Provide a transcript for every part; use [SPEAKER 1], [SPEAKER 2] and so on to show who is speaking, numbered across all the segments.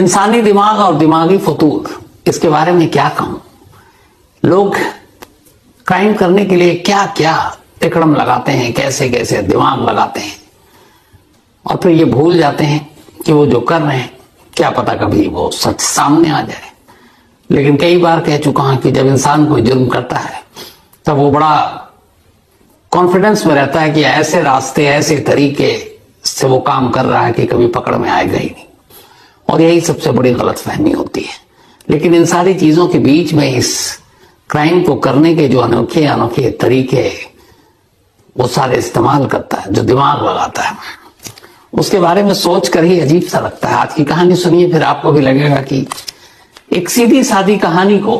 [SPEAKER 1] इंसानी दिमाग और दिमागी फतूर, इसके बारे में क्या कहूं। लोग क्राइम करने के लिए क्या क्या तिकड़म लगाते हैं, कैसे कैसे दिमाग लगाते हैं, और फिर ये भूल जाते हैं कि वो जो कर रहे हैं क्या पता कभी वो सच सामने आ जाए। लेकिन कई बार कह चुका हूं कि जब इंसान कोई जुर्म करता है तब वो बड़ा कॉन्फिडेंस में रहता है कि ऐसे रास्ते, ऐसे तरीके से वो काम कर रहा है कि कभी पकड़ में आएगा ही नहीं, और यही सबसे बड़ी गलतफहमी होती है। लेकिन इन सारी चीजों के बीच में इस क्राइम को करने के जो अनोखे अनोखे तरीके वो सारे इस्तेमाल करता है, जो दिमाग लगाता है, उसके बारे में सोचकर ही अजीब सा लगता है। आज की कहानी सुनिए, फिर आपको भी लगेगा कि एक सीधी सादी कहानी को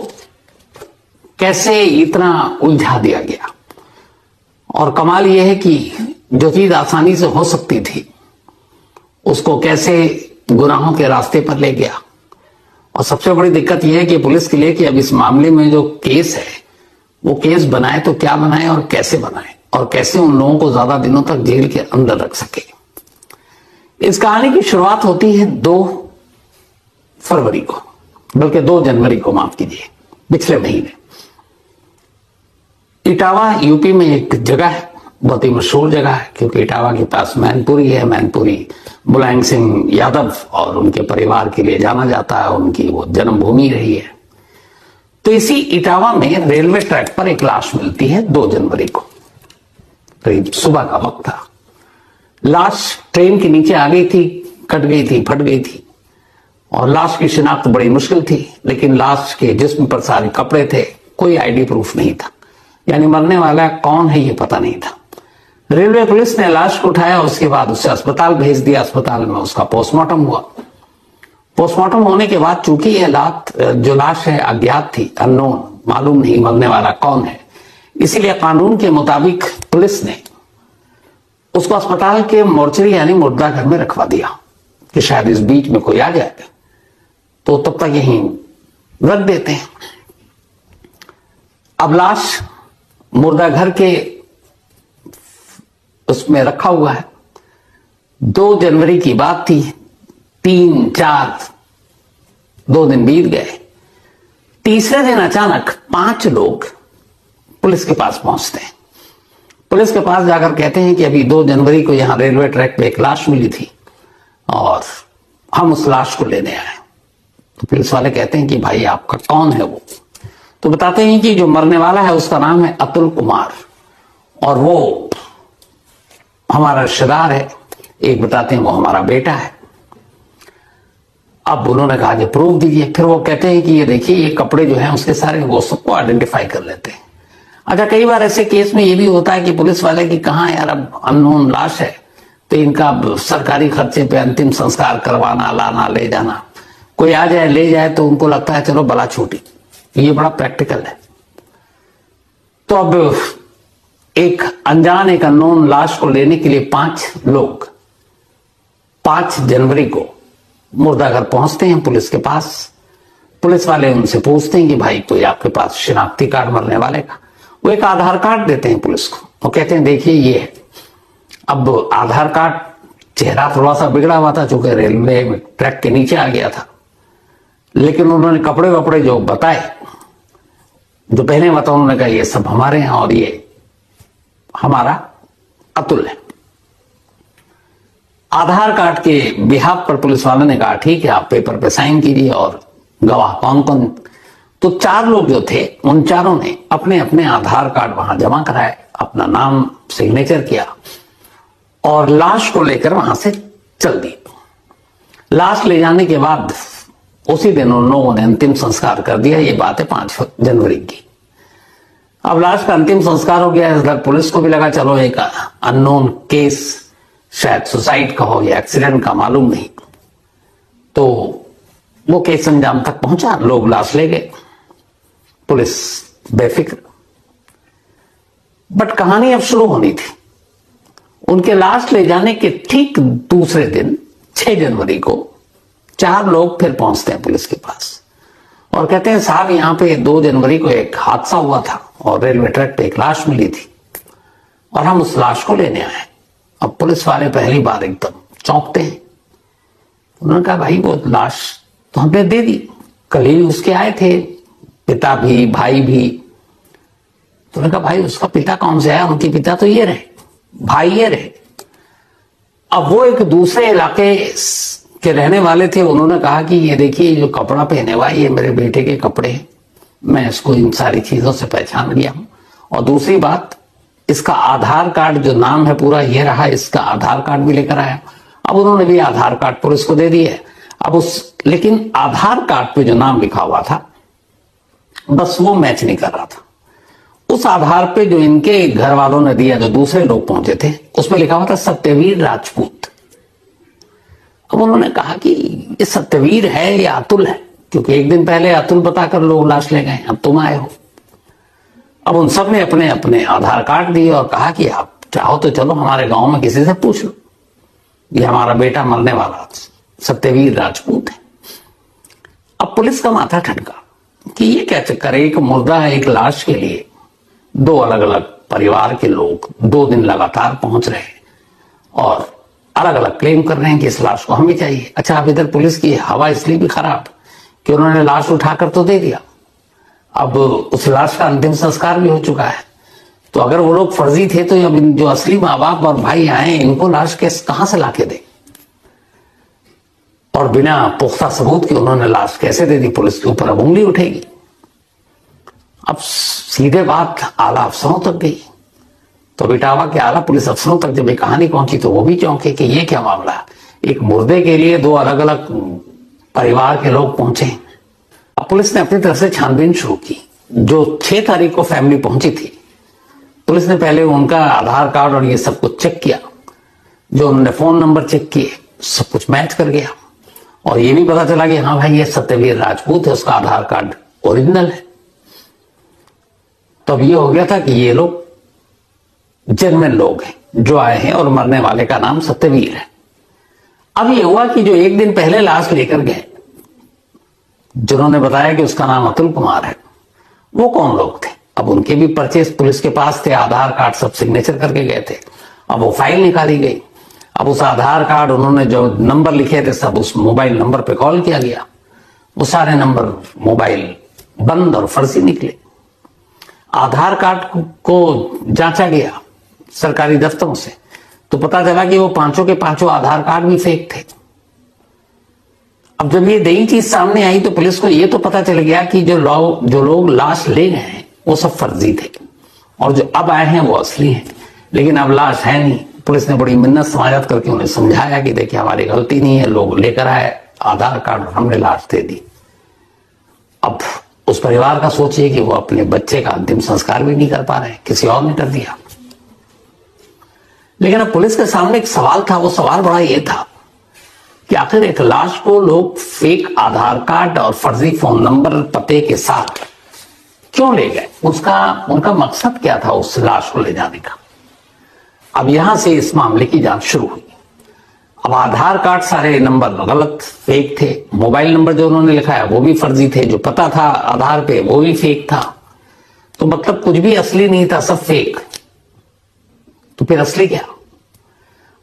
[SPEAKER 1] कैसे इतना उलझा दिया गया। और कमाल यह है कि जो चीज आसानी से हो सकती थी उसको कैसे गुनाहों के रास्ते पर ले गया। और सबसे बड़ी दिक्कत यह है कि पुलिस के लिए कि अब इस मामले में जो केस है वो केस बनाए तो क्या बनाए और कैसे उन लोगों को ज्यादा दिनों तक जेल के अंदर रख सके। इस कहानी की शुरुआत होती है 2 फरवरी को, बल्कि 2 जनवरी को, माफ कीजिए, पिछले महीने। इटावा यूपी में एक जगह है, बहुत ही मशहूर जगह है, क्योंकि इटावा के पास मैनपुरी है। मैनपुरी मुलायम सिंह यादव और उनके परिवार के लिए जाना जाता है, उनकी वो जन्मभूमि रही है। तो इसी इटावा में रेलवे ट्रैक पर एक लाश मिलती है 2 जनवरी को, करीब सुबह का वक्त था। लाश ट्रेन के नीचे आ गई थी, कट गई थी, फट गई थी, और लाश की शिनाख्त बड़ी मुश्किल थी। लेकिन लाश के जिस्म पर सारे कपड़े थे, कोई आईडी प्रूफ नहीं था, यानी मरने वाला कौन है ये पता नहीं था। रेलवे पुलिस ने लाश को उठाया, उसके बाद उसे अस्पताल भेज दिया। अस्पताल में उसका पोस्टमार्टम हुआ। पोस्टमार्टम होने के बाद चूंकि यह जो लाश है अज्ञात थी, अननोन, मालूम नहीं मरने वाला कौन है, इसीलिए कानून के मुताबिक पुलिस ने उसको अस्पताल के मोर्चरी यानी मुर्दा घर में रखवा दिया कि शायद इस बीच में कोई आ जाए तो तब तक यहीं रख देते हैं। अब लाश मुर्दा घर के उसमें रखा हुआ है। 2 जनवरी की बात थी, 3, 4, 2 दिन बीत गए। तीसरे दिन अचानक 5 लोग पुलिस के पास पहुंचते हैं। पुलिस के पास जाकर कहते हैं कि अभी 2 जनवरी को यहां रेलवे ट्रैक पे एक लाश मिली थी और हम उस लाश को लेने आए। तो पुलिस वाले कहते हैं कि भाई आपका कौन है वो? तो बताते हैं कि जो मरने वाला है उसका नाम है अतुल कुमार, और वो हमारा रिश्तेदार है। एक बताते हैं वो हमारा बेटा है। अब उन्होंने कहा कि प्रूफ दीजिए। फिर वो कहते हैं कि ये देखिए, ये कपड़े जो हैं उसके सारे, वो सबको आइडेंटिफाई कर लेते हैं। अच्छा, कई बार ऐसे केस में ये भी होता है कि पुलिस वाले की कहाँ यार, अब अननोन लाश है तो इनका सरकारी खर्चे पे अंतिम संस्कार करवाना, लाना, ले जाना, कोई आ जाए ले जाए तो उनको लगता है चलो बला छूटी। ये बड़ा प्रैक्टिकल है। तो अब एक अनजान, एक अननोन लाश को लेने के लिए 5 लोग 5 जनवरी को मुर्दाघर पहुंचते हैं पुलिस के पास। पुलिस वाले उनसे पूछते हैं कि भाई कोई आपके पास शिनाख्ती कार्ड मरने वाले का? वो एक आधार कार्ड देते हैं पुलिस को और कहते हैं देखिए ये है। अब आधार कार्ड, चेहरा थोड़ा सा बिगड़ा हुआ था चूंकि रेलवे ट्रैक के नीचे आ गया था, लेकिन उन्होंने कपड़े वपड़े जो बताए, जो पहने हुआ था, उन्होंने कहा ये सब हमारे हैं और ये हमारा अतुल है। आधार कार्ड के बिहाफ पर पुलिस वालों ने कहा ठीक है, आप पेपर पे साइन कीजिए और गवाह कौन कौन। तो 4 लोग जो थे उन चारों ने अपने अपने आधार कार्ड वहां जमा कराए, अपना नाम सिग्नेचर किया और लाश को लेकर वहां से चल दी। लाश ले जाने के बाद उसी दिन उन लोगों ने अंतिम संस्कार कर दिया। ये बात है 5 जनवरी की। अब लाश का अंतिम संस्कार हो गया। इस पुलिस को भी लगा चलो एक अननोन केस, शायद सुसाइड का हो या एक्सीडेंट का, मालूम नहीं। तो वो केस अंजाम तक पहुंचा, लोग लाश ले गए, पुलिस बेफिक्र। बट कहानी अब शुरू होनी थी। उनके लाश ले जाने के ठीक दूसरे दिन 6 जनवरी को 4 लोग फिर पहुंचते हैं पुलिस के पास और कहते हैं साहब यहां पे 2 जनवरी को एक हादसा हुआ था और रेलवे ट्रैक पे एक लाश मिली थी और हम उस लाश को लेने आए। अब पुलिस वाले पहली बार एकदम चौंकते हैं। उन्होंने कहा भाई वो लाश तो हमने दे दी। कल ही उसके आए थे पिता भी भाई भी। तो मैंने कहा भाई उसका पिता कौन से आया? उनके पिता तो ये रहे, भाई ये रहे। अब वो एक दूसरे इलाके के रहने वाले थे। उन्होंने कहा कि ये देखिए जो कपड़ा पहने हुआ है ये मेरे बेटे के कपड़े हैं, मैं इसको इन सारी चीजों से पहचान लिया हूं। और दूसरी बात, इसका आधार कार्ड जो नाम है पूरा ये रहा, इसका आधार कार्ड भी लेकर आया। अब उन्होंने भी आधार कार्ड पुलिस को दे दिया। अब लेकिन आधार कार्ड पे जो नाम लिखा हुआ था बस वो मैच नहीं कर रहा था। उस आधार पे जो इनके घर वालों ने दिया, जो दूसरे लोग पहुंचे थे, उसमें लिखा हुआ था सत्यवीर राजपूत। अब उन्होंने कहा कि ये सत्यवीर है या अतुल है, क्योंकि एक दिन पहले अतुल बताकर लोग लाश ले गए, अब तुम आए हो। अब उन सब ने अपने अपने आधार कार्ड दिए और कहा कि आप चाहो तो चलो हमारे गांव में किसी से पूछ लो, ये हमारा बेटा मरने वाला सत्यवीर राजपूत है। अब पुलिस का माथा ठनका कि ये क्या चक्कर है, एक मुर्दा है, एक लाश के लिए दो अलग अलग परिवार के लोग 2 दिन लगातार पहुंच रहे हैं और अलग अलग क्लेम कर रहे हैं कि इस लाश को हमें चाहिए। अच्छा, अब इधर पुलिस की हवा इसलिए भी खराब कि उन्होंने लाश उठाकर तो दे दिया, अब उस लाश का अंतिम संस्कार भी हो चुका है। तो अगर वो लोग फर्जी थे तो अब जो असली माँ बाप और भाई आए इनको लाश केस कहां से लाके दे, और बिना पुख्ता सबूत के उन्होंने लाश कैसे दे दी? पुलिस के ऊपर अब उंगली उठेगी। अब सीधे बात आला अफसरों तक गई। तो इटावा के आला पुलिस अफसरों तक जब ये कहानी पहुंची तो वो भी चौंके कि ये क्या मामला है, एक मुर्दे के लिए 2 अलग अलग परिवार के लोग पहुंचे। अब पुलिस ने अपनी तरफ से छानबीन शुरू की। जो 6 तारीख को फैमिली पहुंची थी, पुलिस ने पहले उनका आधार कार्ड और ये सब कुछ चेक किया। जो उन्होंने फोन नंबर चेक किए, सब कुछ मैच कर गया और ये भी पता चला कि हाँ भाई ये सत्यवीर राजपूत है, उसका आधार कार्ड ओरिजिनल है। तो अब ये हो गया था कि ये लोग जेन्युइन लोग हैं जो आए हैं और मरने वाले का नाम सत्यवीर है। अब ये हुआ कि जो एक दिन पहले लाश लेकर गए, जिन्होंने बताया कि उसका नाम अतुल कुमार है, वो कौन लोग थे? अब उनके भी पर्चे पुलिस के पास थे, आधार कार्ड सब सिग्नेचर करके गए थे। अब वो फाइल निकाली गई। अब उस आधार कार्ड उन्होंने जो नंबर लिखे थे सब उस मोबाइल नंबर पे कॉल किया गया, वो सारे नंबर मोबाइल बंद और फर्जी निकले। आधार कार्ड को जांचा गया सरकारी दफ्तरों से तो पता चला कि वो 5 के 5 आधार कार्ड भी फेक थे। अब जब ये नई चीज सामने आई तो पुलिस को ये तो पता चल गया कि जो लोग लाश ले गए हैं वो सब फर्जी थे और जो अब आए हैं वो असली हैं। लेकिन अब लाश है नहीं। पुलिस ने बड़ी मिन्नत समाजत करके उन्हें समझाया कि देखिए हमारी गलती नहीं है, लोग लेकर आए आधार कार्ड और हमने लाश दे दी। अब उस परिवार का सोचिए कि वो अपने बच्चे का अंतिम संस्कार भी नहीं कर पा रहे, किसी और ने कर दिया। लेकिन अब पुलिस के सामने एक सवाल था। वो सवाल बड़ा ये था कि आखिर एक लाश को लोग फेक आधार कार्ड और फर्जी फोन नंबर पते के साथ क्यों ले गए? उनका मकसद क्या था उस लाश को ले जाने का? अब यहां से इस मामले की जांच शुरू हुई। अब आधार कार्ड सारे नंबर गलत फेक थे, मोबाइल नंबर जो उन्होंने लिखा है वो भी फर्जी थे, जो पता था आधार पे वो भी फेक था। तो मतलब कुछ भी असली नहीं था, सब फेक। तो फिर असली क्या?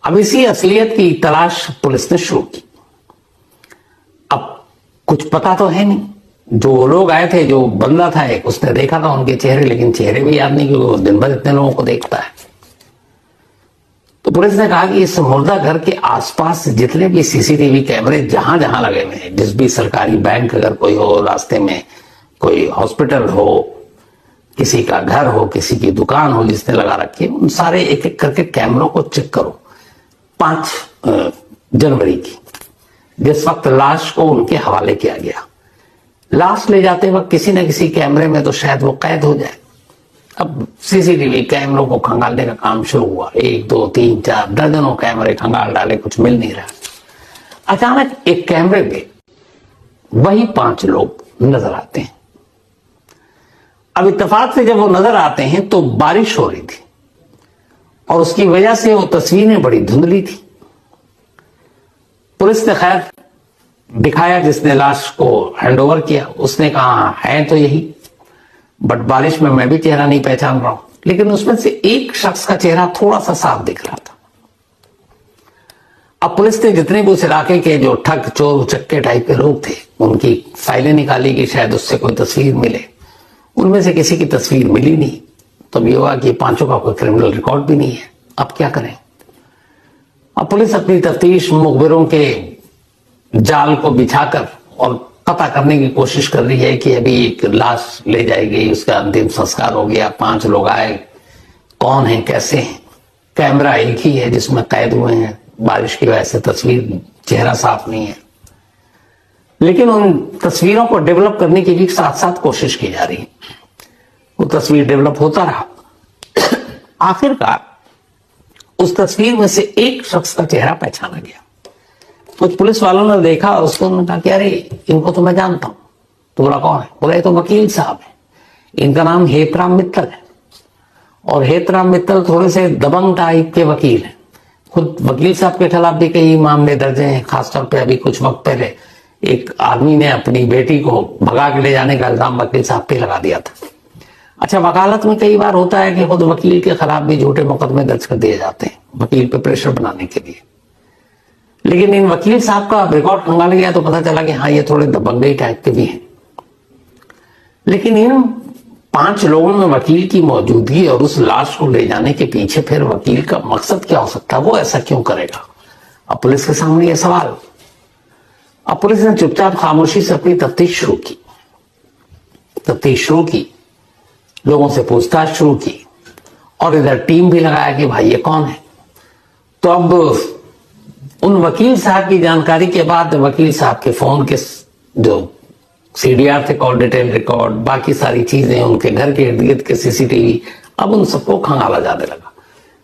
[SPEAKER 1] अब इसी असलियत की तलाश पुलिस ने शुरू की। अब कुछ पता तो है नहीं। जो लोग आए थे, जो बंदा था एक, उसने देखा था उनके चेहरे, लेकिन चेहरे भी याद नहीं क्योंकि वो दिन भर इतने लोगों को देखता है। तो पुलिस ने कहा कि इस मुर्दा घर के आसपास जितने भी सीसीटीवी कैमरे जहां जहां लगे हुए हैं, जिस भी सरकारी बैंक अगर कोई हो, रास्ते में कोई हॉस्पिटल हो, किसी का घर हो, किसी की दुकान हो जिसने लगा रखी है, उन सारे एक एक करके कैमरों को चेक करो। 5 जनवरी की जिस वक्त लाश को उनके हवाले किया गया, लाश ले जाते वक्त किसी न किसी कैमरे में तो शायद वो कैद हो जाए। अब सीसीटीवी कैमरों को खंगालने का काम शुरू हुआ। 1 2 3 4 दर्जनों कैमरे खंगाल डाले, कुछ मिल नहीं रहा। अचानक एक कैमरे पे वही 5 लोग नजर आते हैं। अब इत्तेफाक से जब वो नजर आते हैं तो बारिश हो रही थी और उसकी वजह से वो तस्वीरें बड़ी धुंधली थी। पुलिस ने खैर दिखाया, जिसने लाश को हैंडओवर किया उसने कहा है तो यही, बट बारिश में मैं भी चेहरा नहीं पहचान रहा हूं। लेकिन उसमें से एक शख्स का चेहरा थोड़ा सा साफ दिख रहा था। अब पुलिस ने जितने भी उस इलाके के जो ठग चोर चक्के टाइप के लोग थे उनकी फाइलें निकाली कि शायद उससे कोई तस्वीर मिले। उनमें से किसी की तस्वीर मिली नहीं। तब ये हुआ कि पांचों का कोई क्रिमिनल रिकॉर्ड भी नहीं है। अब क्या करें? अब पुलिस अपनी तफ्तीश मुखबिरों के जाल को बिछाकर और पता करने की कोशिश कर रही है कि अभी एक लाश ले जाएगी, उसका अंतिम संस्कार हो गया, 5 लोग आए, कौन है कैसे हैं, कैमरा एक ही है जिसमें कैद हुए हैं, बारिश की वजह से तस्वीर चेहरा साफ नहीं है। लेकिन उन तस्वीरों को डेवलप करने की भी साथ साथ कोशिश की जा रही है। वो तस्वीर डेवलप होता रहा। आखिरकार उस तस्वीर में से एक शख्स का चेहरा पहचाना गया। कुछ पुलिस वालों ने देखा और उसको उन्होंने कहा कि अरे इनको तो मैं जानता हूं। तो बोला कौन है? बोला ये तो वकील साहब है, इनका नाम हेतराम मित्तल है। और हेतराम मित्तल थोड़े से दबंग टाइप के वकील हैं। खुद वकील साहब के खिलाफ भी कई मामले दर्ज हैं। खासतौर पे अभी कुछ वक्त पहले एक आदमी ने अपनी बेटी को भगा के ले जाने का इल्जाम वकील साहब पे लगा दिया था। अच्छा, वकालत में कई बार होता है कि खुद वकील के खिलाफ भी झूठे मुकदमे दर्ज कर दिए जाते हैं वकील पे प्रेशर बनाने के लिए। लेकिन इन वकील साहब का रिकॉर्ड खंगाला गया तो पता चला कि हाँ ये थोड़े दबंगई टाइप के भी हैं। लेकिन इन 5 लोगों में वकील की मौजूदगी और उस लाश को ले जाने के पीछे फिर वकील का मकसद क्या हो सकता है? वो ऐसा क्यों करेगा? अब पुलिस के सामने ये सवाल। अब पुलिस ने चुपचाप खामोशी से अपनी तफ्तीश शुरू की, लोगों से पूछताछ शुरू की और इधर टीम भी लगाया कि भाई ये कौन है। तो अब उन वकील साहब की जानकारी के बाद वकील साहब के फोन के जो सीडीआर थे, कॉल डिटेल रिकॉर्ड, बाकी सारी चीजें, उनके घर के इर्द गिर्द के सीसीटीवी, अब उन सबको खंगाला जाने लगा।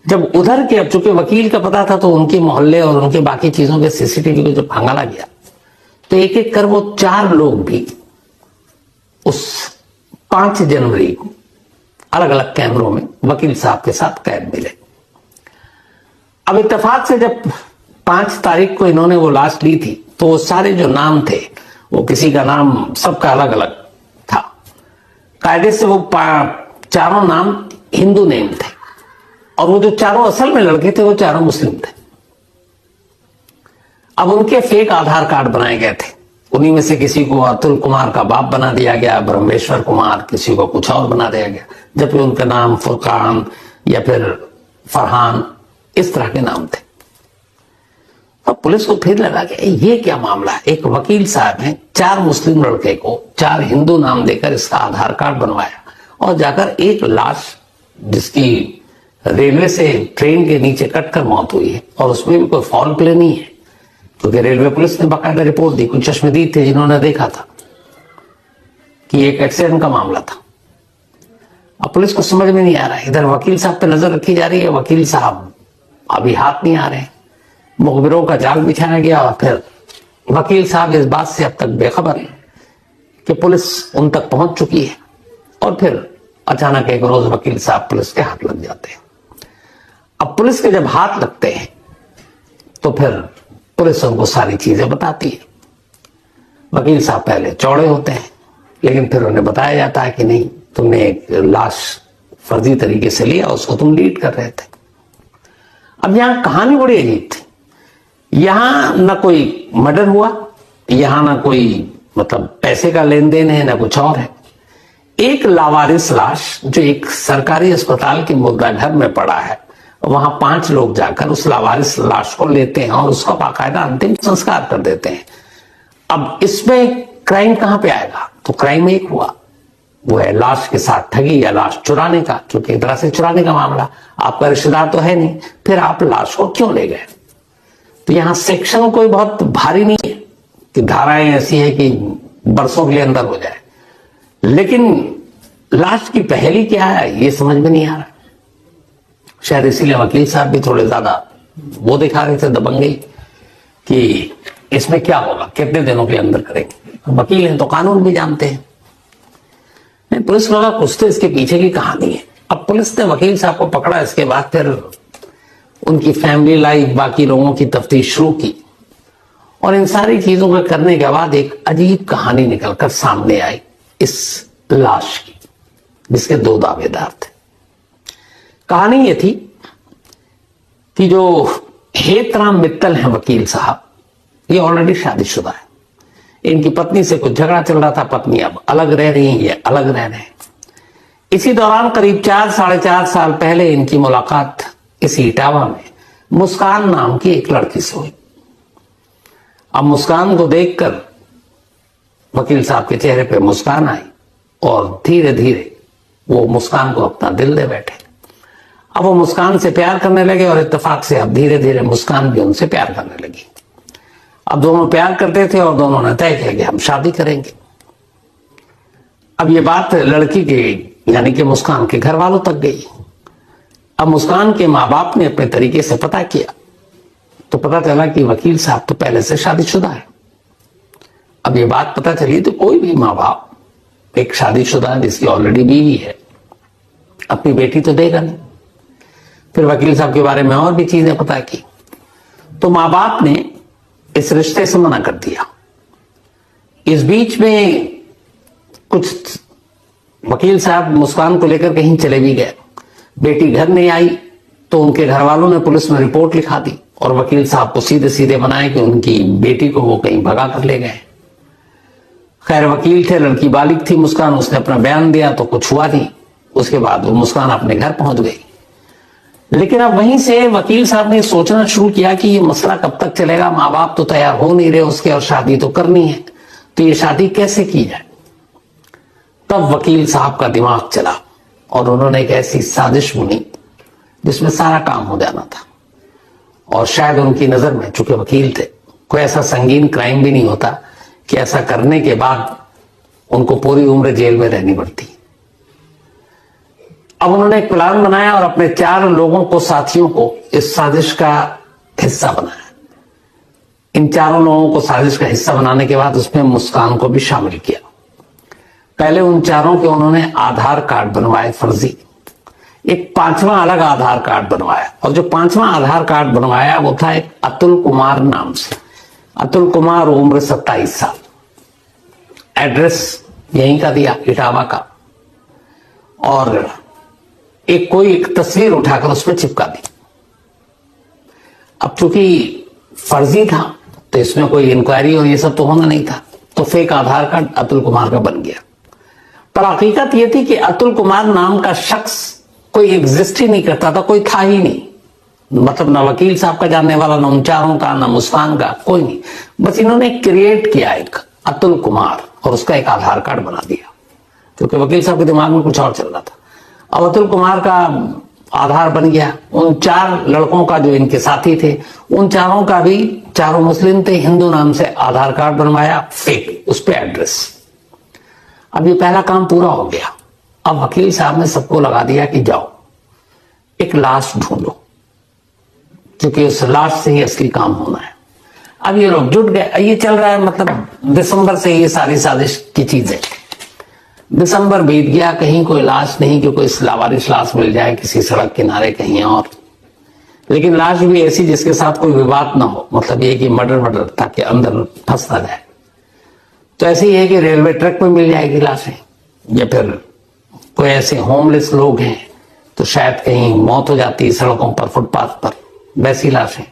[SPEAKER 1] जब उधर के, अब चूंकि वकील का पता था तो उनके मोहल्ले और उनके बाकी चीजों के सीसीटीवी को जब खंगाला गया तो एक एक कर वो 4 लोग भी उस 5 जनवरी को अलग अलग कैमरों में वकील साहब के साथ कैद मिले। अब इत्तेफाक से जब 5 तारीख को इन्होंने वो लाश ली थी तो वो सारे जो नाम थे वो किसी का नाम सबका अलग अलग था। कायदे से वो 4 नाम हिंदू नेम थे और वो जो 4 असल में लड़के थे वो 4 मुस्लिम थे। अब उनके फेक आधार कार्ड बनाए गए थे। उन्हीं में से किसी को अतुल कुमार का बाप बना दिया गया, ब्रह्मेश्वर कुमार, किसी को कुछ और बना दिया गया, जबकि उनका नाम फुरकान या फिर फरहान इस तरह के नाम थे। अब पुलिस को फिर लगा कि ये क्या मामला है। एक वकील साहब हैं, 4 मुस्लिम लड़के को 4 हिंदू नाम देकर इसका आधार कार्ड बनवाया और जाकर एक लाश जिसकी रेलवे से ट्रेन के नीचे कटकर मौत हुई है और उसमें भी कोई फॉल प्ले नहीं है, क्योंकि रेलवे पुलिस ने बाकायदा रिपोर्ट दी। कुछ चश्मदीद थे जिन्होंने देखा था कि एक एक्सीडेंट का मामला था। अब पुलिस को समझ में नहीं आ रहा है। इधर वकील साहब पे नजर रखी जा रही है, वकील साहब अभी हाथ नहीं आ रहे, मुखबिरों का जाल बिछाया गया और फिर वकील साहब इस बात से अब तक बेखबर है कि पुलिस उन तक पहुंच चुकी है। और फिर अचानक एक रोज वकील साहब पुलिस के हाथ लग जाते हैं। अब पुलिस के जब हाथ लगते हैं तो फिर पुलिस उनको सारी चीजें बताती है। वकील साहब पहले चौड़े होते हैं, लेकिन फिर उन्हें बताया जाता है कि नहीं, तुमने एक लाश फर्जी तरीके से लिया, उसको तुम लीड कर रहे थे। अब यहां कहानी बड़ी अजीब थी। यहां ना कोई मर्डर हुआ, यहां ना कोई मतलब पैसे का लेन देन है, ना कुछ और है। एक लावारिस लाश जो एक सरकारी अस्पताल के मुर्दा घर में पड़ा है, वहां 5 लोग जाकर उस लावारिस लाश को लेते हैं और उसका बाकायदा अंतिम संस्कार कर देते हैं। अब इसमें क्राइम कहां पे आएगा? तो क्राइम एक हुआ, वो है लाश के साथ ठगी या लाश चुराने का, क्योंकि एक तरह से चुराने का मामला। आपका रिश्तेदार तो है नहीं, फिर आप लाश को क्यों ले गए? तो यहां सेक्शन कोई बहुत भारी नहीं है कि धाराएं ऐसी है कि बरसों के लिए अंदर हो जाए, लेकिन लाश की पहेली क्या है ये समझ में नहीं आ रहा। शायद इसीलिए वकील साहब भी थोड़े ज्यादा वो दिखा रहे थे दबंगई कि इसमें क्या होगा, कितने दिनों के अंदर करेंगे। वकील हैं तो कानून भी जानते हैं। पुलिस लगा कुछ तो इसके पीछे की कहानी है। अब पुलिस ने वकील साहब को पकड़ा, इसके बाद फिर उनकी फैमिली लाइफ, बाकी लोगों की तफ्तीश शुरू की और इन सारी चीजों को करने के बाद एक अजीब कहानी निकलकर सामने आई इस लाश की, जिसके 2 दावेदार थे। कहानी ये थी कि जो हेतराम मित्तल हैं वकील साहब, ये ऑलरेडी शादीशुदा है। इनकी पत्नी से कुछ झगड़ा चल रहा था, पत्नी अब अलग रह रही है, ये अलग रह रहे हैं। इसी दौरान करीब 4-4.5 साल पहले इनकी मुलाकात इसी इटावा में मुस्कान नाम की एक लड़की से हुई। अब मुस्कान को देखकर वकील साहब के चेहरे पे मुस्कान आई और धीरे धीरे वो मुस्कान को अपना दिल दे बैठे। अब वो मुस्कान से प्यार करने लगे और इत्तेफाक से अब धीरे धीरे मुस्कान भी उनसे प्यार करने लगी। अब दोनों प्यार करते थे और दोनों ने तय किया कि हम शादी करेंगे। अब ये बात लड़की के यानी कि मुस्कान के घर वालों तक गई। अब मुस्कान के माँ बाप ने अपने तरीके से पता किया तो पता चला कि वकील साहब तो पहले से शादीशुदा है। अब ये बात पता चली तो कोई भी माँ बाप एक शादीशुदा जिसकी ऑलरेडी बीवी है अपनी बेटी तो देगा नहीं। फिर वकील साहब के बारे में और भी चीजें पता की तो माँ बाप ने इस रिश्ते से मना कर दिया। इस बीच में कुछ वकील साहब मुस्कान को लेकर कहीं चले भी गए, बेटी घर नहीं आई तो उनके घर वालों ने पुलिस में रिपोर्ट लिखा दी और वकील साहब को सीधे सीधे बनाए कि उनकी बेटी को वो कहीं भगा कर ले गए। खैर वकील थे, लड़की बालिग थी मुस्कान, उसने अपना बयान दिया तो कुछ हुआ नहीं। उसके बाद वो मुस्कान अपने घर पहुंच गई। लेकिन अब वहीं से वकील साहब ने सोचना शुरू किया कि ये मसला कब तक चलेगा, माँ बाप तो तैयार हो नहीं रहे उसके और शादी तो करनी है, तो ये शादी कैसे की जाए। तब वकील साहब का दिमाग चला और उन्होंने एक ऐसी साजिश बुनी जिसमें सारा काम हो जाना था। और शायद उनकी नजर में, चूंकि वकील थे, कोई ऐसा संगीन क्राइम भी नहीं होता कि ऐसा करने के बाद उनको पूरी उम्र जेल में रहनी पड़ती। अब उन्होंने एक प्लान बनाया और अपने 4 लोगों को, साथियों को इस साजिश का हिस्सा बनाया। इन 4 लोगों को साजिश का हिस्सा बनाने के बाद उसमें मुस्कान को भी शामिल किया। पहले उन 4 के उन्होंने आधार कार्ड बनवाए फर्जी, एक 5वां अलग आधार कार्ड बनवाया और जो 5वां आधार कार्ड बनवाया वो था एक अतुल कुमार नाम से। अतुल कुमार, उम्र 27 साल, एड्रेस यहीं का दिया, इटावा का, और एक तस्वीर उठाकर उसमें चिपका दी। अब चूंकि फर्जी था तो इसमें कोई इंक्वायरी और ये सब तो होना नहीं था, तो फेक आधार कार्ड अतुल कुमार का बन गया। पर हकीकत ये थी कि अतुल कुमार नाम का शख्स कोई एग्जिस्ट ही नहीं करता था, कोई था ही नहीं। मतलब ना वकील साहब का जानने वाला, ना उन 4 का, ना मुस्कान का, कोई नहीं। बस इन्होंने क्रिएट किया एक अतुल कुमार और उसका एक आधार कार्ड बना दिया, क्योंकि वकील साहब के दिमाग में कुछ और चल रहा था। अब अतुल कुमार का आधार बन गया। उन 4 लड़कों का जो इनके साथी थे, उन 4 का भी, 4 मुस्लिम थे, हिंदू नाम से आधार कार्ड बनवाया फेक, उस पर एड्रेस। अब ये पहला काम पूरा हो गया। अब वकील साहब ने सबको लगा दिया कि जाओ एक लाश ढूंढो, क्योंकि उस लाश से ही असली काम होना है। अब ये लोग जुट गए। ये चल रहा है, मतलब दिसंबर से ये सारी साजिश की चीजें। दिसंबर बीत गया, कहीं कोई लाश नहीं कि कोई लावारिस लाश मिल जाए किसी सड़क किनारे कहीं और, लेकिन लाश भी ऐसी जिसके साथ कोई विवाद ना हो, मतलब ये कि मर्डर ताकि अंदर फंस ना जाए। तो ऐसे ही है कि रेलवे ट्रैक पे मिल जाएगी लाशें, या फिर कोई ऐसे होमलेस लोग हैं तो शायद कहीं मौत हो जाती है सड़कों पर, फुटपाथ पर, वैसी लाशें,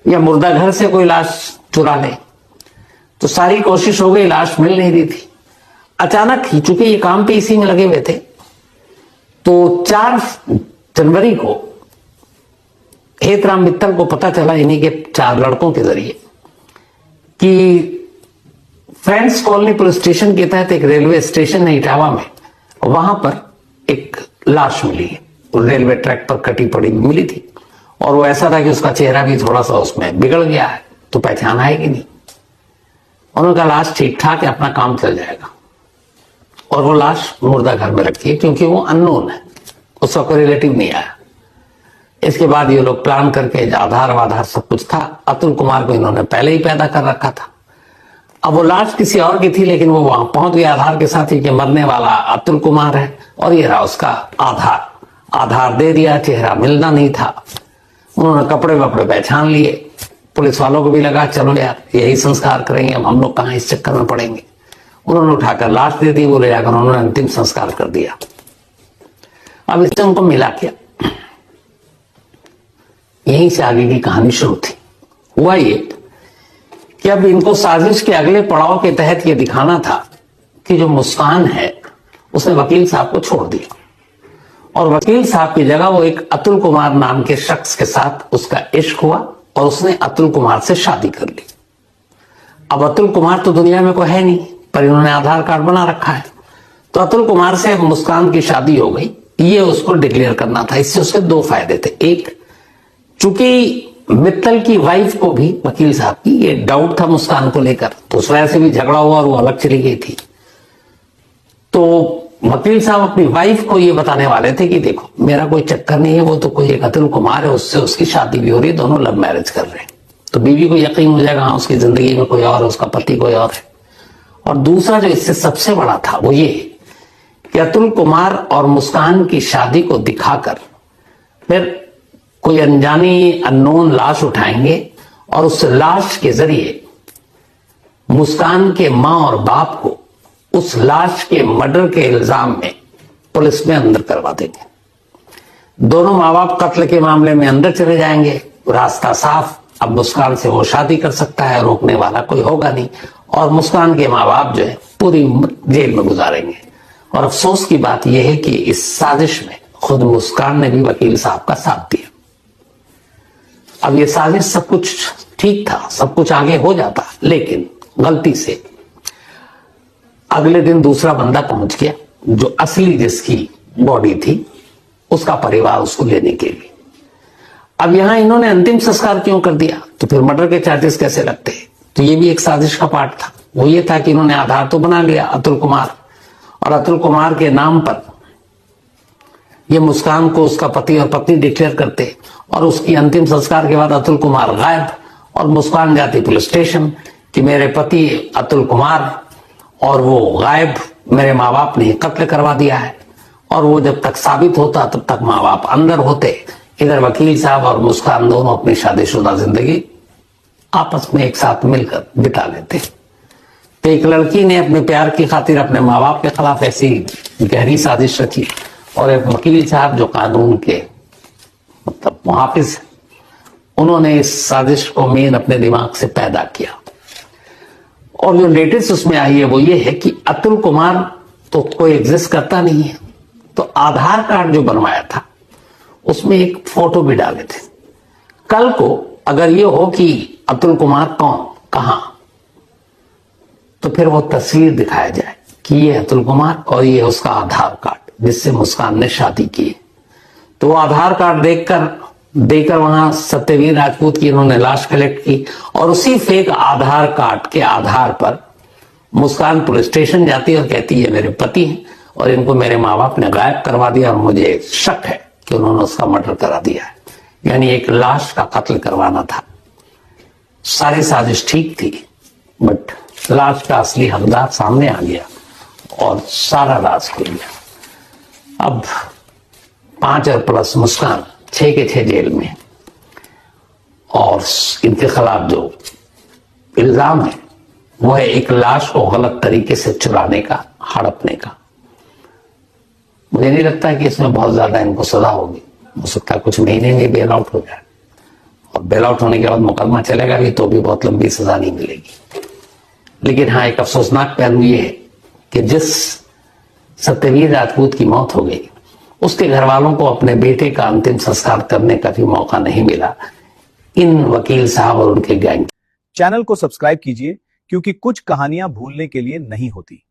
[SPEAKER 1] या मुर्दा घर से कोई लाश चुरा ले। तो सारी कोशिश हो गई, लाश मिल नहीं रही थी। अचानक ही, चूंकि ये काम पे इसी में लगे हुए थे, तो 4 जनवरी को हेतराम मित्तल को पता चला इन्हीं के 4 लड़कों के जरिए कि फ्रेंड्स कॉलोनी पुलिस स्टेशन के तहत एक रेलवे स्टेशन है इटावा में, वहां पर एक लाश मिली है, रेलवे ट्रैक पर कटी पड़ी मिली थी। और वो ऐसा था कि उसका चेहरा भी थोड़ा सा उसमें बिगड़ गया है, तो पहचान आएगी नहीं। उन्होंने कहा लाश ठीक ठाक है, अपना काम चल जाएगा। और वो लाश मुर्दा घर में रखी है, क्योंकि वो अननोन है, उसका कोई रिलेटिव नहीं आया। इसके बाद ये लोग प्लान करके, आधार वाधार सब कुछ था, अतुल कुमार को इन्होंने पहले ही पैदा कर रखा था। अब वो लाश किसी और की थी, लेकिन वो वहां पहुंच गया आधार के साथ ही कि मरने वाला अतुल कुमार है, और ये रहा उसका आधार दे दिया, चेहरा मिलना नहीं था। उन्होंने कपड़े वपड़े पहचान लिए। पुलिस वालों को भी लगा चलो यार यही संस्कार करेंगे, हम लोग कहां इस चक्कर में पड़ेंगे। उन्होंने उठाकर लाश दे दी, वो ले जाकर उन्होंने अंतिम संस्कार कर दिया। अब इससे उनको मिला क्या? यहीं से आगे की कहानी शुरू थी। हुआ ये कि अब इनको साजिश के अगले पड़ाव के तहत ये दिखाना था कि जो मुस्कान है उसने वकील साहब को छोड़ दिया और वकील साहब की जगह वो एक अतुल कुमार नाम के शख्स के साथ उसका इश्क हुआ और उसने अतुल कुमार से शादी कर ली। अब अतुल कुमार तो दुनिया में कोई है नहीं, पर इन्होंने आधार कार्ड बना रखा है, तो अतुल कुमार से मुस्कान की शादी हो गई। ये उसको डिक्लेयर करना था। इससे उसके दो फायदे थे। एक, चूंकि मित्तल की वाइफ को भी, वकील साहब की, ये डाउट था मुस्कान को लेकर, तो उस वजह से भी झगड़ा हुआ और वो अलग चली गई थी। तो वकील साहब अपनी वाइफ को ये बताने वाले थे कि देखो मेरा कोई चक्कर नहीं है, वो तो कोई एक अतुल कुमार है, उससे उसकी शादी भी हो रही है, दोनों लव मैरिज कर रहे हैं। तो बीवी को यकीन हो जाएगा हाँ उसकी जिंदगी में कोई और है, उसका पति कोई और है। और दूसरा जो इससे सबसे बड़ा था वो ये कि अतुल कुमार और मुस्कान की शादी को दिखाकर फिर कोई अनजानी अननोन लाश उठाएंगे और उस लाश के जरिए मुस्कान के मां और बाप को उस लाश के मर्डर के इल्जाम में पुलिस में अंदर करवा देंगे। दोनों माँ बाप कत्ल के मामले में अंदर चले जाएंगे, रास्ता साफ। अब मुस्कान से वो शादी कर सकता है, रोकने वाला कोई होगा नहीं, और मुस्कान के माँ बाप जो है पूरी जेल में गुजारेंगे। और अफसोस की बात यह है कि इस साजिश में खुद मुस्कान ने भी वकील साहब का साथ दिया। अब ये साजिश सब कुछ ठीक था, सब कुछ आगे हो जाता, लेकिन गलती से अगले दिन दूसरा बंदा पहुंच गया जो असली जिसकी बॉडी थी, उसका परिवार उसको लेने के लिए। अब यहां इन्होंने अंतिम संस्कार क्यों कर दिया, तो फिर मर्डर के चार्जेस कैसे लगते? तो ये भी एक साजिश का पार्ट था। वो ये था कि इन्होंने आधार तो बना लिया अतुल कुमार, और अतुल कुमार के नाम पर ये मुस्कान को उसका पति और पत्नी डिक्लेयर करते, और उसकी अंतिम संस्कार के बाद अतुल कुमार गायब और मुस्कान जाती पुलिस स्टेशन कि मेरे पति अतुल कुमार और वो गायब, मेरे माँ बाप ने कत्ल करवा दिया है। और वो जब तक साबित होता तब तक माँ बाप अंदर होते। इधर वकील साहब और मुस्कान दोनों अपनी शादीशुदा जिंदगी आपस में एक साथ मिलकर बिता लेते। तो एक लड़की ने अपने प्यार की खातिर अपने माँ बाप के खिलाफ ऐसी गहरी साजिश रची, और एक वकील साहब जो कानून के मतलब मुहाफिज, उन्होंने इस साजिश को मेन अपने दिमाग से पैदा किया। और जो लेटेस्ट उसमें आई है वो ये है कि अतुल कुमार तो कोई एग्जिस्ट करता नहीं है, तो आधार कार्ड जो बनवाया था उसमें एक फोटो भी डाले थे। कल को अगर ये हो कि अतुल कुमार कौन, कहां, तो फिर वो तस्वीर दिखाया जाए कि ये अतुल कुमार और ये उसका आधार कार्ड जिससे मुस्कान ने शादी की। तो वो आधार कार्ड देकर वहां सत्यवीर राजपूत की इन्होंने लाश कलेक्ट की, और उसी फेक आधार कार्ड के आधार पर मुस्कान पुलिस स्टेशन जाती है और कहती है मेरे पति हैं और इनको मेरे माँ बाप ने गायब करवा दिया और मुझे शक है कि उन्होंने उसका मर्डर करा दिया है। यानी एक लाश का कत्ल करवाना था। सारी साजिश ठीक थी, बट लाश का असली हकदार सामने आ गया और सारा राज खुल गया। अब 5 और प्लस मुस्कान 6 के 6 जेल में, और इनके खिलाफ जो इल्जाम है वो है एक लाश को गलत तरीके से चुराने का, हड़पने का। मुझे नहीं लगता है कि इसमें बहुत ज्यादा इनको सजा होगी। हो सकता है कुछ महीने में बेल आउट हो जाए, और बेल आउट होने के बाद मुकदमा चलेगा भी तो भी बहुत लंबी सजा नहीं मिलेगी। लेकिन हाँ, एक अफसोसनाक पहलू ये है कि जिस सत्यवीर राजपूत की मौत हो गई उसके घर वालों को अपने बेटे का अंतिम संस्कार करने का भी मौका नहीं मिला इन वकील साहब और उनके गैंग।
[SPEAKER 2] चैनल को सब्सक्राइब कीजिए, क्योंकि कुछ कहानियां भूलने के लिए नहीं होती।